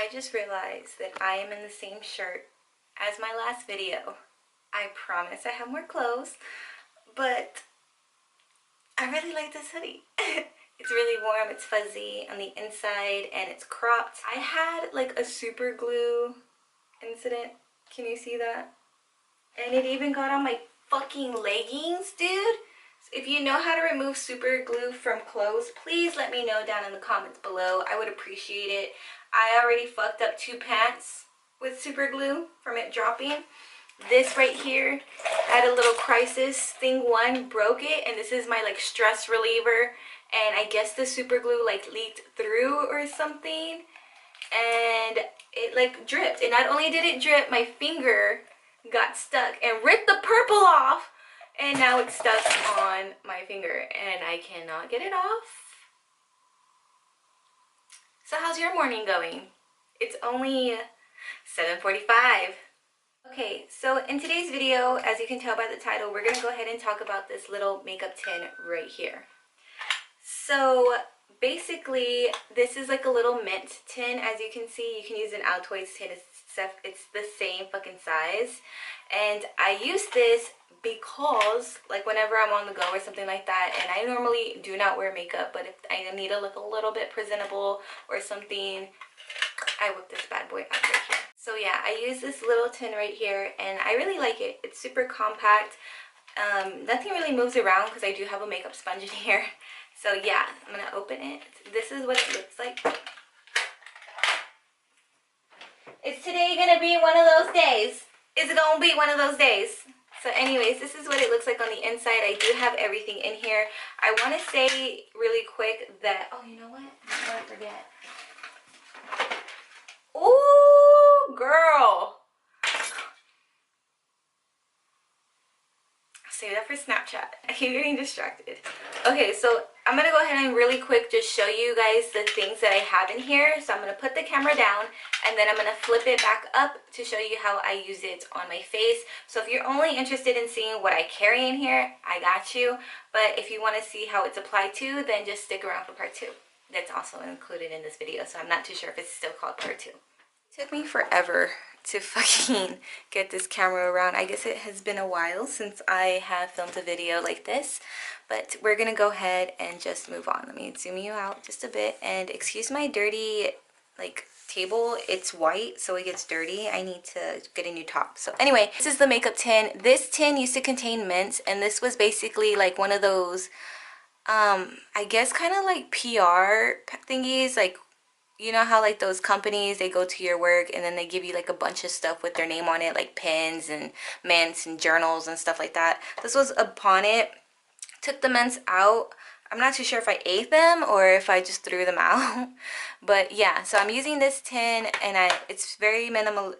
I just realized that I am in the same shirt as my last video. I promise I have more clothes, but I really like this hoodie. It's really warm, it's fuzzy on the inside, and it's cropped. I had like a super glue incident. Can you see that? And it even got on my fucking leggings, dude. If you know how to remove super glue from clothes, please let me know down in the comments below. I would appreciate it. I already fucked up 2 pants with super glue from it dropping. This right here had a little crisis. Thing 1 broke it, and this is my like stress reliever. And I guess the super glue like leaked through or something, and it like dripped. And not only did it drip, my finger got stuck and ripped the purple off. And now it's stuck on my finger and I cannot get it off. So how's your morning going? It's only 7:45. Okay, so in today's video, as you can tell by the title, we're going to go ahead and talk about this little makeup tin right here. So basically, this is like a little mint tin. As you can see, you can use an Altoids tin. It's the same fucking size. And I use this because like whenever I'm on the go or something like that, and I normally do not wear makeup, but if I need to look a little bit presentable or something, I whip this bad boy out right here. So yeah, I use this little tin right here and I really like it. It's super compact. Nothing really moves around because I do have a makeup sponge in here. So yeah, I'm gonna open it. This is what it looks like. Is today gonna be one of those days? Is it gonna be one of those days? So anyways, this is what it looks like on the inside. I do have everything in here. I want to say really quick that, oh, you know what? Before I forget. Ooh, girl. Save that for Snapchat. I keep getting distracted. Okay, so I'm gonna go ahead and really quick just show you guys the things that I have in here. So I'm gonna put the camera down and then I'm gonna flip it back up to show you how I use it on my face. So if you're only interested in seeing what I carry in here, I got you. But if you want to see how it's applied to, then just stick around for part 2. That's also included in this video, so I'm not too sure if it's still called part 2. It took me forever to fucking get this camera around. I guess it has been a while since I have filmed a video like this, but we're gonna go ahead and just move on. Let me zoom you out just a bit, and excuse my dirty like table. It's white, so it gets dirty. I need to get a new top. So anyway, this is the makeup tin. This tin used to contain mints, and this was basically like one of those I guess kind of like PR thingies, like you know how like those companies, they go to your work and then they give you like a bunch of stuff with their name on it, like pens and mints and journals and stuff like that. This was upon it. Took the mints out. I'm not too sure if I ate them or if I just threw them out. But yeah, so I'm using this tin and it's very minimal,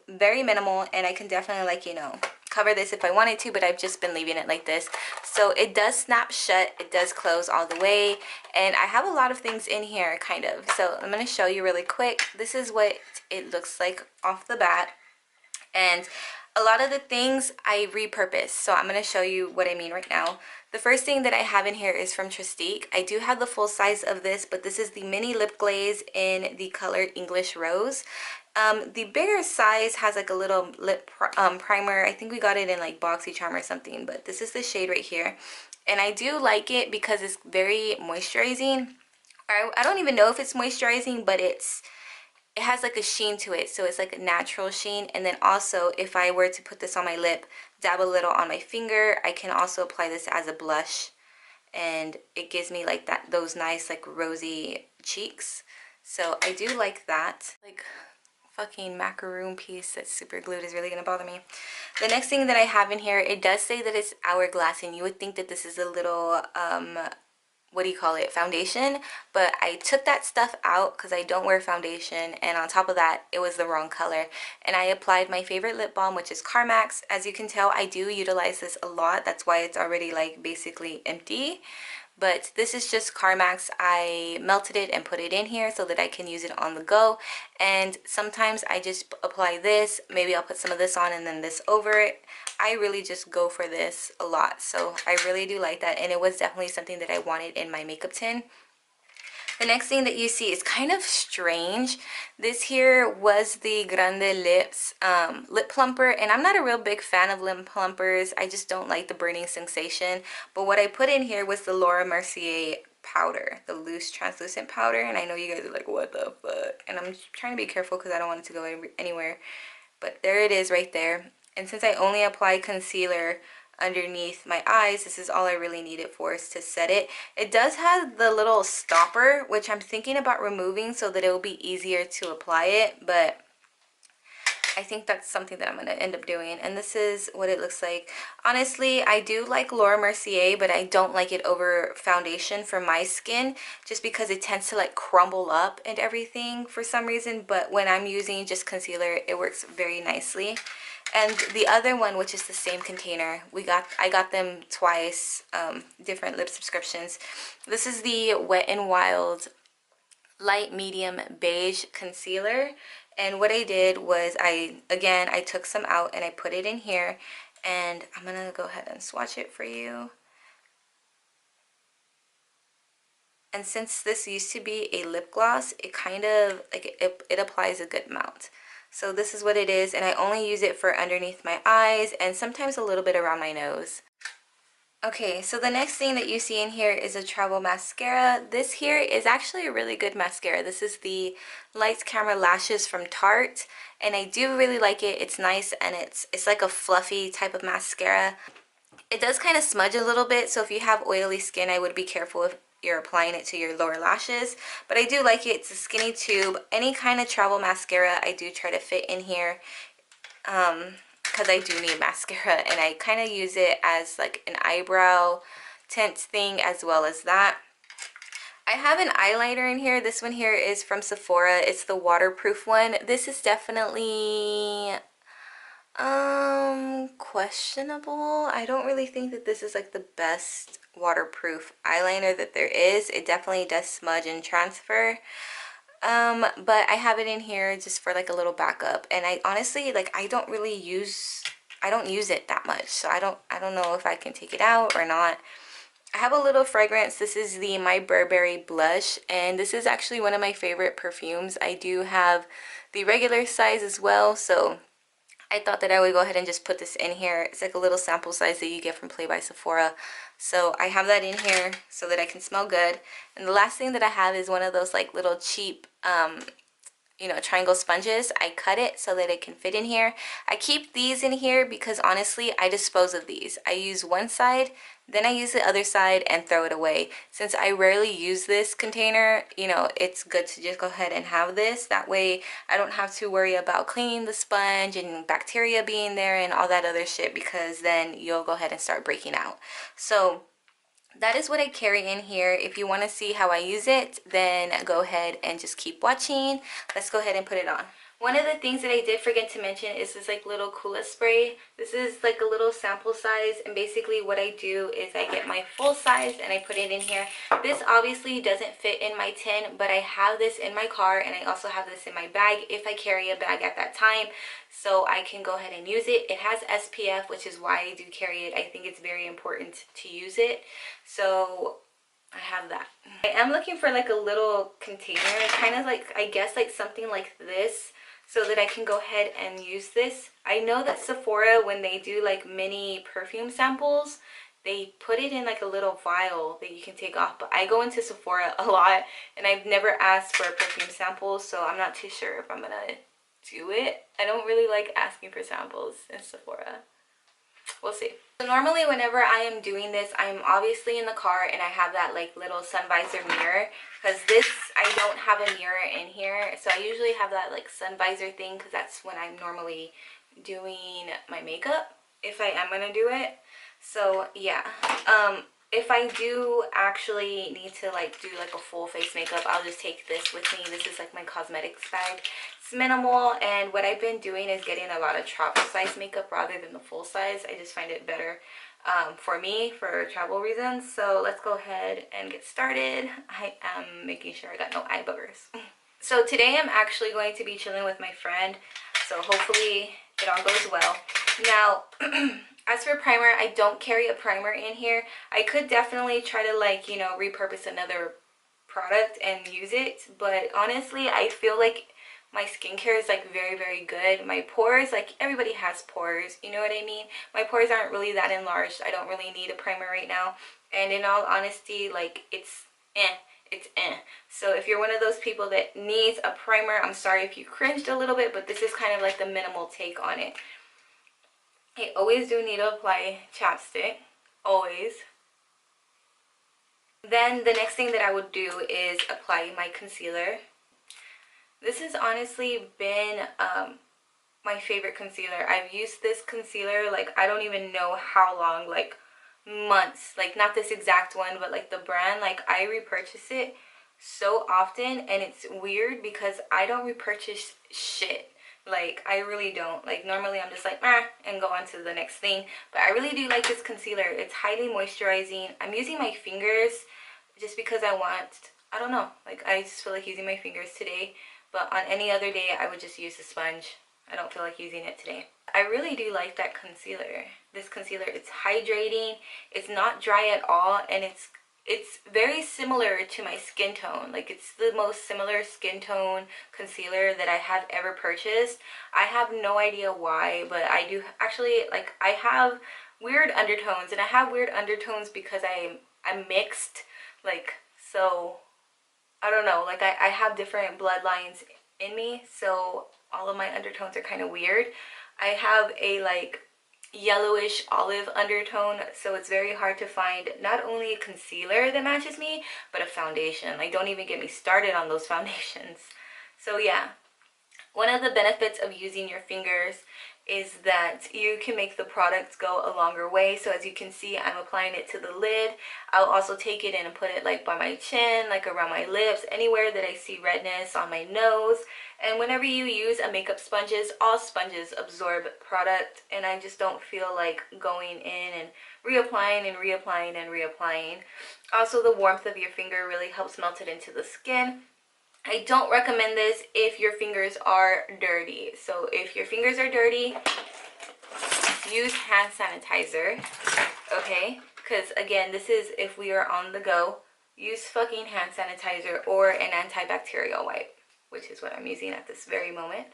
and I can definitely like, you know, cover this if I wanted to, but I've just been leaving it like this. So it does snap shut, it does close all the way, and I have a lot of things in here kind of. So I'm going to show you really quick. This is what it looks like off the bat, and a lot of the things I repurpose. So I'm going to show you what I mean right now. The first thing that I have in here is from Tristique. I do have the full size of this, but this is the mini lip glaze in the color English Rose. The bigger size has like a little lip primer. I think we got it in like BoxyCharm or something, but this is the shade right here. And I do like it because it's very moisturizing. I don't even know if it's moisturizing, but it has like a sheen to it, so it's like a natural sheen. And then also, if I were to put this on my lip, dab a little on my finger, I can also apply this as a blush, and it gives me like those nice like rosy cheeks. So I do like that. Like fucking macaroon piece that's super glued is really gonna bother me. The next thing that I have in here, it does say that it's Hourglass, and you would think that this is a little what do you call it, foundation, but I took that stuff out because I don't wear foundation, and on top of that, it was the wrong color. And I applied my favorite lip balm, which is Carmax. As you can tell, I do utilize this a lot. That's why it's already like basically empty. But this is just Carmax. I melted it and put it in here so that I can use it on the go. And sometimes I just apply this. Maybe I'll put some of this on and then this over it. I really just go for this a lot. So I really do like that. And it was definitely something that I wanted in my makeup tin. The next thing that you see is kind of strange. This here was the Grande Lips lip plumper, and I'm not a real big fan of lip plumpers. I just don't like the burning sensation. But what I put in here was the Laura Mercier powder, the loose translucent powder, and I know you guys are like, what the fuck? And I'm trying to be careful because I don't want it to go anywhere. But there it is right there. And since I only apply concealer underneath my eyes, this is all I really need it for, is to set it. It does have the little stopper, which I'm thinking about removing so that it will be easier to apply it, but I think that's something that I'm going to end up doing. And this is what it looks like. Honestly, I do like Laura Mercier, but I don't like it over foundation for my skin, just because it tends to like crumble up and everything for some reason. But when I'm using just concealer, it works very nicely. And the other one, which is the same container, I got them twice, different lip subscriptions. This is the Wet n Wild light medium beige concealer. And what I did was I took some out and I put it in here, and I'm gonna go ahead and swatch it for you. And since this used to be a lip gloss, it kind of like it applies a good amount. So this is what it is, and I only use it for underneath my eyes and sometimes a little bit around my nose. Okay, so the next thing that you see in here is a travel mascara. This here is actually a really good mascara. This is the Lights Camera Lashes from Tarte, and I do really like it. It's nice, and it's like a fluffy type of mascara. It does kind of smudge a little bit, so if you have oily skin, I would be careful if you're applying it to your lower lashes. But I do like it. It's a skinny tube. Any kind of travel mascara I do try to fit in here, because I do need mascara, and I kind of use it as like an eyebrow tint thing as well as that. I have an eyeliner in here. This one here is from Sephora. It's the waterproof one. This is definitely questionable. I don't really think that this is like the best waterproof eyeliner that there is. It definitely does smudge and transfer. But I have it in here just for like a little backup, and I honestly, like, I don't use it that much, so I don't know if I can take it out or not. I have a little fragrance. This is the My Burberry blush, and this is actually one of my favorite perfumes. I do have the regular size as well, so I thought that I would go ahead and just put this in here. It's like a little sample size that you get from Play by Sephora. So I have that in here so that I can smell good. And the last thing that I have is one of those like little cheap, you know, triangle sponges. I cut it so that it can fit in here. I keep these in here because honestly, I dispose of these. I use one side, then I use the other side and throw it away. Since I rarely use this container, you know, it's good to just go ahead and have this. That way I don't have to worry about cleaning the sponge and bacteria being there and all that other shit, because then you'll go ahead and start breaking out. So that is what I carry in here. If you want to see how I use it, then go ahead and just keep watching. Let's go ahead and put it on. One of the things that I did forget to mention is this like little Kula spray. This is like a little sample size, and basically what I do is I get my full size and I put it in here. This obviously doesn't fit in my tin, but I have this in my car, and I also have this in my bag if I carry a bag at that time, so I can go ahead and use it. It has SPF, which is why I do carry it. I think it's very important to use it, so I have that. I am looking for like a little container, kind of like, I guess like something like this, so that I can go ahead and use this. I know that Sephora, when they do like mini perfume samples, they put it in like a little vial that you can take off, but I go into Sephora a lot and I've never asked for a perfume sample, so I'm not too sure if I'm gonna do it. I don't really like asking for samples in Sephora. We'll see. So normally whenever I am doing this, I'm obviously in the car and I have that like little sun visor mirror, because this, I don't have a mirror in here, so I usually have that like sun visor thing because that's when I'm normally doing my makeup, if I am gonna do it. So yeah, if I do actually need to like do like a full face makeup, I'll just take this with me. This is like my cosmetics bag. It's minimal, and what I've been doing is getting a lot of travel size makeup rather than the full size. I just find it better for me for travel reasons. So let's go ahead and get started. I am making sure I got no eye boogers. So today I'm actually going to be chilling with my friend, so hopefully it all goes well. Now as for primer, I don't carry a primer in here. I could definitely try to like, you know, repurpose another product and use it, but honestly I feel like my skincare is like very, very good. My pores, like everybody has pores, you know what I mean? My pores aren't really that enlarged. I don't really need a primer right now, and in all honesty, like it's eh. So if you're one of those people that needs a primer, I'm sorry if you cringed a little bit, but this is kind of like the minimal take on it. I always do need to apply chapstick, always. Then the next thing that I would do is apply my concealer. This has honestly been my favorite concealer. I've used this concealer like I don't even know how long, like months. Like not this exact one, but like the brand, like I repurchase it so often, and it's weird because I don't repurchase shit. Like I really don't. Like normally I'm just like and go on to the next thing, but I really do like this concealer. It's highly moisturizing. I'm using my fingers just because I don't know, like I just feel like using my fingers today, but on any other day I would just use a sponge. I don't feel like using it today. I really do like that concealer. This concealer, it's hydrating, it's not dry at all, and it's very similar to my skin tone. Like it's the most similar skin tone concealer that I have ever purchased. I have no idea why, but I do actually, like I have weird undertones, and I have weird undertones because I'm mixed, like, so I don't know, like I have different bloodlines in me, so all of my undertones are kind of weird. I have a like yellowish olive undertone, so it's very hard to find not only a concealer that matches me, but a foundation. Like don't even get me started on those foundations. So yeah, one of the benefits of using your fingers is that you can make the product go a longer way. So as you can see, I'm applying it to the lid. I'll also take it in and put it like by my chin, like around my lips, anywhere that I see redness, on my nose. And whenever you use a makeup sponges, all sponges absorb product, and I just don't feel like going in and reapplying and reapplying and reapplying. Also, the warmth of your finger really helps melt it into the skin. I don't recommend this if your fingers are dirty. So if your fingers are dirty, use hand sanitizer, okay? Because again, this is if we are on the go. Use fucking hand sanitizer or an antibacterial wipe, which is what I'm using at this very moment.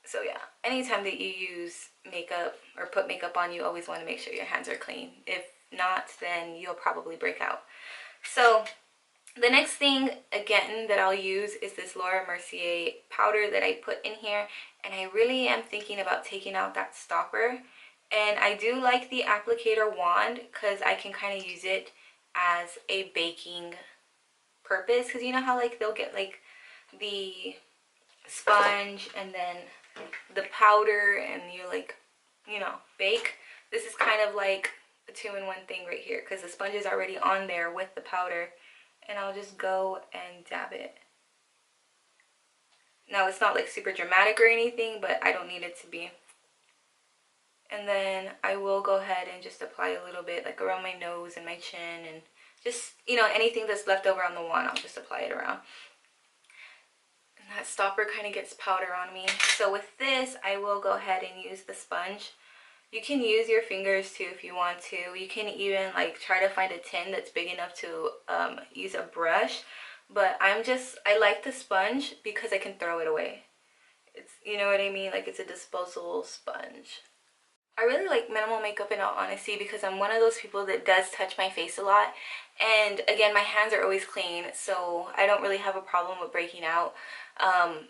So yeah, anytime that you use makeup or put makeup on, you always want to make sure your hands are clean. If not, then you'll probably break out. So the next thing, again, that I'll use is this Laura Mercier powder that I put in here. And I really am thinking about taking out that stopper. And I do like the applicator wand because I can kind of use it as a baking purpose. Because you know how like they'll get like the sponge and then the powder and you like, you know, bake. This is kind of like a 2-in-1 thing right here because the sponge is already on there with the powder. And I'll just go and dab it. Now it's not like super dramatic or anything, but I don't need it to be. And then I will go ahead and just apply a little bit like around my nose and my chin, and just, you know, anything that's left over on the wand, I'll just apply it around. And that stopper kind of gets powder on me. So with this, I will go ahead and use the sponge. You can use your fingers too if you want to. You can even like try to find a tin that's big enough to use a brush. But I like the sponge because I can throw it away. It's, you know what I mean? Like it's a disposable sponge. I really like minimal makeup in all honesty because I'm one of those people that does touch my face a lot. And again, my hands are always clean, so I don't really have a problem with breaking out.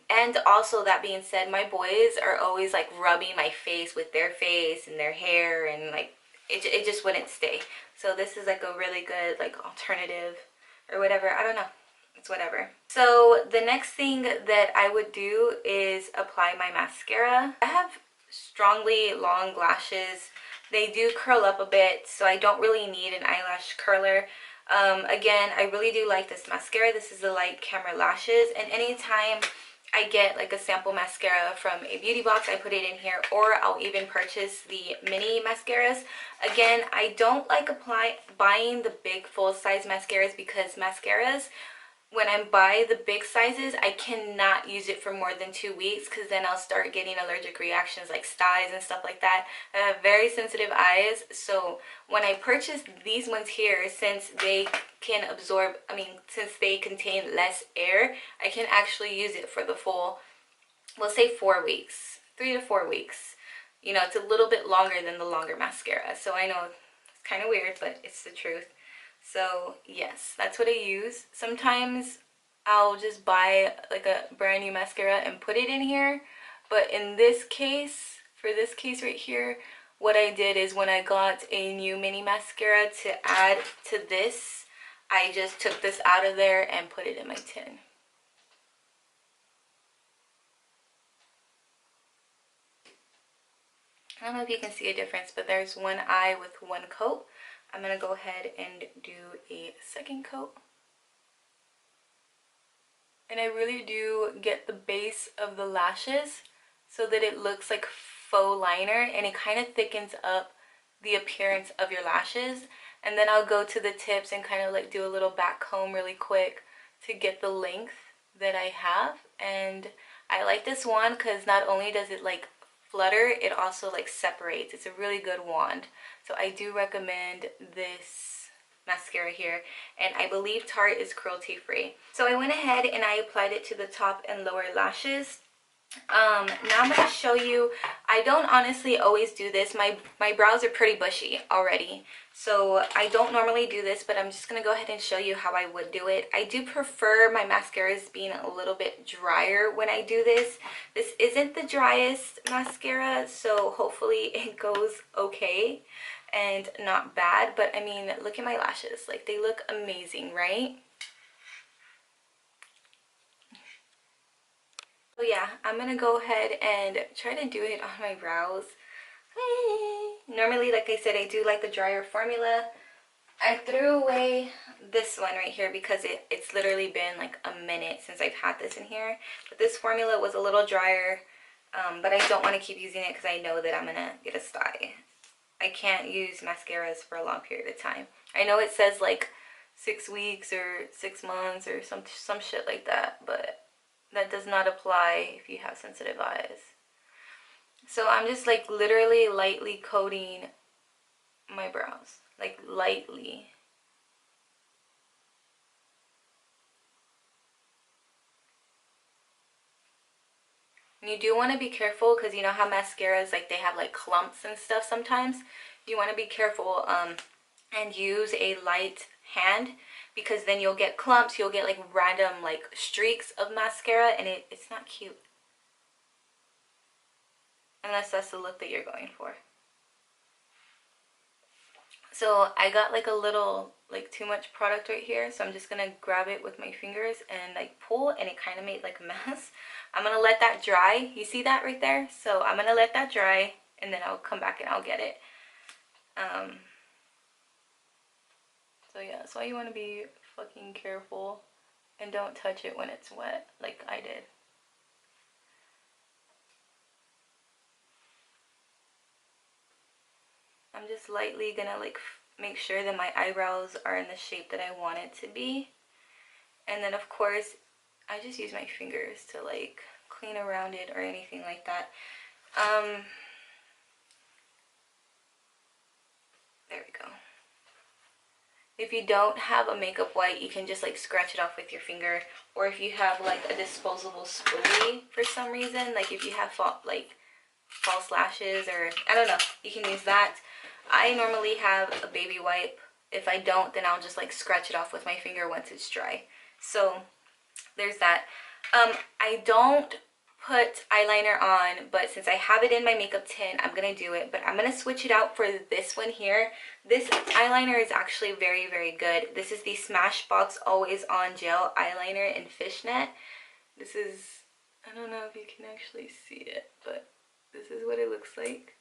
And also, that being said, my boys are always like rubbing my face with their face and their hair, and like it just wouldn't stay. So this is like a really good like alternative or whatever. I don't know, it's whatever. So the next thing that I would do is apply my mascara. I have strongly long lashes. They do curl up a bit, so I don't really need an eyelash curler. Again, I really do like this mascara. This is the Light Camera Lashes, and anytime I get like a sample mascara from a beauty box, I put it in here, or I'll even purchase the mini mascaras. Again, I don't like buying the big full-size mascaras because mascaras, when I buy the big sizes, I cannot use it for more than 2 weeks because then I'll start getting allergic reactions like styes and stuff like that. I have very sensitive eyes, so when I purchased these ones here, since they can absorb, since they contain less air, I can actually use it for the full, we'll say 4 weeks, 3 to 4 weeks. You know, it's a little bit longer than the longer mascara, so I know it's kind of weird, but it's the truth. So yes, that's what I use. Sometimes I'll just buy like a brand new mascara and put it in here, but in this case, for this case right here, what I did is when I got a new mini mascara to add to this, I just took this out of there and put it in my tin. I don't know if you can see a difference, but there's one eye with one coat. I'm going to go ahead and do a second coat. And I really do get the base of the lashes so that it looks like faux liner, and it kind of thickens up the appearance of your lashes. And then I'll go to the tips and kind of like do a little back comb really quick to get the length that I have. And I like this one because not only does it like flutter, it also like separates. It's a really good wand. So I do recommend this mascara here, and I believe Tarte is cruelty free. So I went ahead and I applied it to the top and lower lashes. Now I'm going to show you, I don't honestly always do this. My brows are pretty bushy already, so I don't normally do this, but I'm just going to go ahead and show you how I would do it. I do prefer my mascaras being a little bit drier when I do this. This isn't the driest mascara, so hopefully it goes okay and not bad, but I mean, look at my lashes. Like, they look amazing, right? So yeah, I'm gonna go ahead and try to do it on my brows. Normally, like I said, I do like the drier formula. I threw away this one right here because it's literally been like a minute since I've had this in here. But this formula was a little drier, but I don't want to keep using it because I know that I'm gonna get a sty. I can't use mascaras for a long period of time. I know it says like 6 weeks or 6 months or some shit like that, but that does not apply if you have sensitive eyes. So I'm just like literally lightly coating my brows, like lightly. And you do want to be careful because you know how mascaras, like they have like clumps and stuff sometimes. You want to be careful and use a light hand, because then you'll get clumps, you'll get like random like streaks of mascara, and it's not cute. Unless that's the look that you're going for. So I got like a little, like too much product right here, so I'm just gonna grab it with my fingers and like pull, and it kind of made like a mess. I'm gonna let that dry. You see that right there? So I'm gonna let that dry, and then I'll come back and I'll get it. So yeah, that's why you want to be fucking careful and don't touch it when it's wet like I did. I'm just lightly gonna like make sure that my eyebrows are in the shape that I want it to be. And then of course, I just use my fingers to like clean around it or anything like that. There we go. If you don't have a makeup wipe, you can just like scratch it off with your finger, or if you have like a disposable spoolie for some reason, like if you have false lashes, or I don't know, you can use that. I normally have a baby wipe. If I don't, then I'll just like scratch it off with my finger once it's dry. So there's that. I don't put eyeliner on, but since I have it in my makeup tin, I'm gonna do it. But I'm gonna switch it out for this one here. This eyeliner is actually very, very good. This is the Smashbox Always On Gel Eyeliner in Fishnet. This is, I don't know if you can actually see it, but this is what it looks like.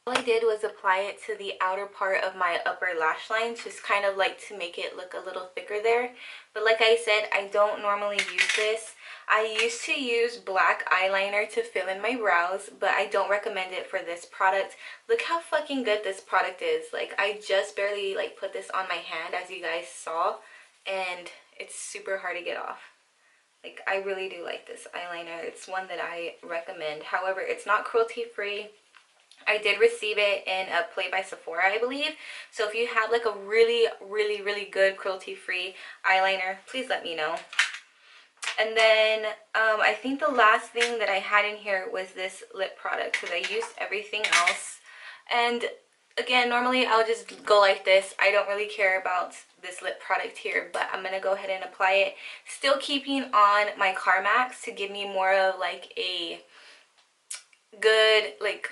All I did was apply it to the outer part of my upper lash line, just kind of like to make it look a little thicker there. But like I said, I don't normally use this. I used to use black eyeliner to fill in my brows, but I don't recommend it for this product. Look how fucking good this product is. Like, I just barely like put this on my hand, as you guys saw, and it's super hard to get off. Like, I really do like this eyeliner. It's one that I recommend. However, it's not cruelty free. I did receive it in a Play by Sephora, I believe. So if you have like a really good cruelty free eyeliner, please let me know. And then I think the last thing that I had in here was this lip product, because I used everything else. And again, normally I'll just go like this. I don't really care about this lip product here, but I'm going to go ahead and apply it. Still keeping on my Carmax to give me more of like a good like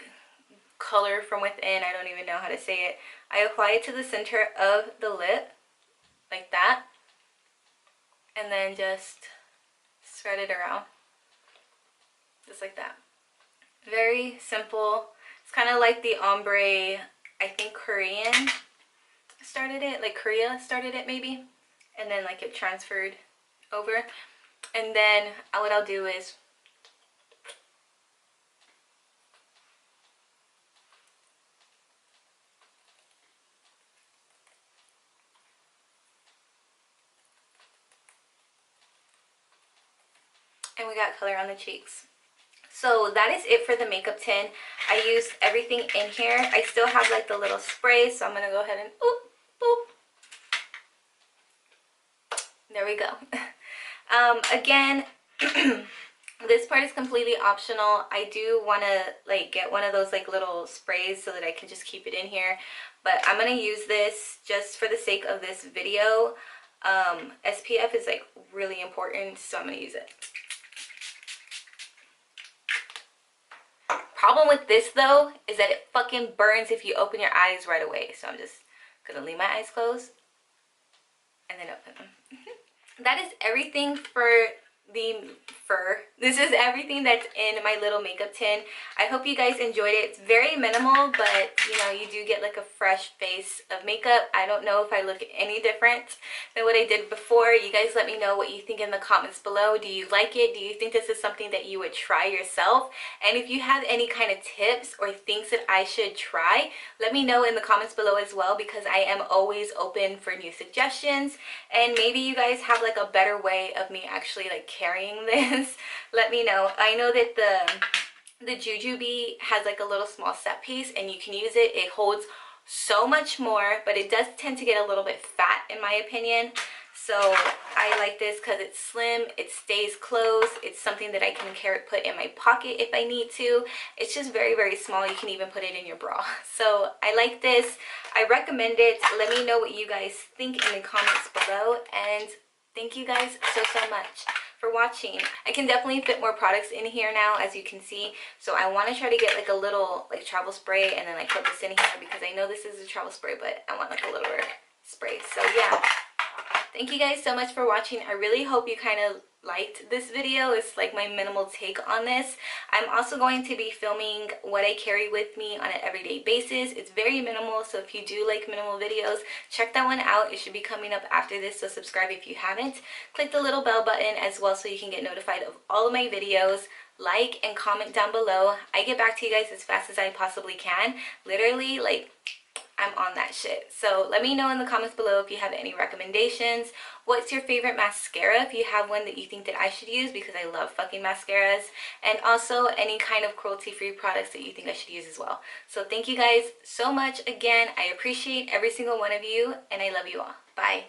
color from within. I don't even know how to say it. I apply it to the center of the lip like that, and then just spread it around just like that. Very simple. It's kind of like the ombre, I think Korean started it, like Korea started it maybe, and then like it transferred over. And then what I'll do is and we got color on the cheeks. So that is it for the makeup tin. I used everything in here. I still have like the little spray, so I'm gonna go ahead and oop, boop. There we go. Again, this part is completely optional. I do want to like get one of those like little sprays so that I can just keep it in here, but I'm gonna use this just for the sake of this video. SPF is like really important, so I'm gonna use it. Problem with this though is that it fucking burns if you open your eyes right away. So I'm just gonna leave my eyes closed and then open them. That is everything for this is everything that's in my little makeup tin. I hope you guys enjoyed it. It's very minimal, but you know, you do get like a fresh face of makeup. I don't know if I look any different than what I did before. You guys let me know what you think in the comments below. Do you like it? Do you think this is something that you would try yourself? And if you have any kind of tips or things that I should try, let me know in the comments below as well, because I am always open for new suggestions. And maybe you guys have like a better way of me actually like carrying this. Let me know. I know that the Jujube has like a little small set piece and you can use it. It holds so much more, but it does tend to get a little bit fat in my opinion. So I like this because it's slim, it stays closed, it's something that I can put in my pocket if I need to. It's just very small. You can even put it in your bra. So I like this. I recommend it. Let me know what you guys think in the comments below, and thank you guys so much for watching. I can definitely fit more products in here now, as you can see. So I want to try to get like a little like travel spray and then like put this in here, because I know this is a travel spray, but I want like a little spray. So yeah, thank you guys so much for watching. I really hope you kind of liked this video. It's like my minimal take on this. I'm also going to be filming what I carry with me on an everyday basis. It's very minimal, so if you do like minimal videos, check that one out. It should be coming up after this, so subscribe if you haven't. Click the little bell button as well so you can get notified of all of my videos. Like and comment down below. I get back to you guys as fast as I possibly can. Literally, like, I'm on that shit. So let me know in the comments below if you have any recommendations. What's your favorite mascara, if you have one that you think that I should use, because I love fucking mascaras. And also any kind of cruelty-free products that you think I should use as well. So thank you guys so much again. I appreciate every single one of you, and I love you all. Bye.